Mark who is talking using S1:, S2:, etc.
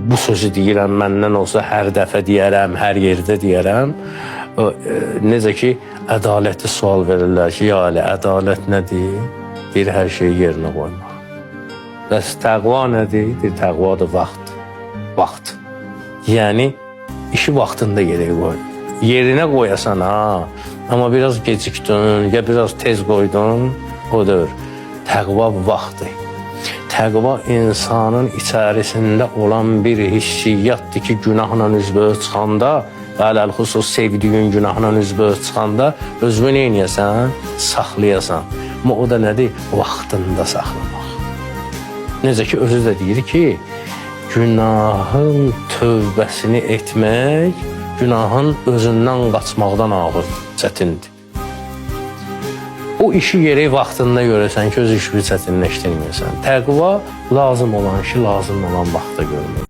S1: bu sözü deyirəm, məndən olsa hər dəfə deyərəm, hər yerdə deyərəm. Necə ki, ədaləti sual verirlər ki, ya elə ədalət nədir? Deyir, hər şeyi yerinə qoymaq. Bəs təqva nədir? Deyir, təqva da vaxt. Vaxt. Yəni, işi vaxtında yerə qoy. Yerinə qoyasan, ha. Amma biraz gecikdin, ya biraz tez qoydun, odur. Təqva vaxtdır. Təqva insanın içərisində olan bir hissiyyatdır ki, günahla üzbəüz çıxanda, ələlxüsus sevdiyin günahla üzbəüz çıxanda özünü neynəyəsən? Saxlayasan. Amma o da nədir? Vaxtında saxlamaq. Necə ki, özü də deyir ki, günahın tövbəsini etmək, günahın özündən qaçmaqdan ağır, çətindir. O işi yeri vaxtında görürsən ki, öz işini çətinləşdirməyəsən. Təqva lazım olan işi lazım olan vaxtda görmək.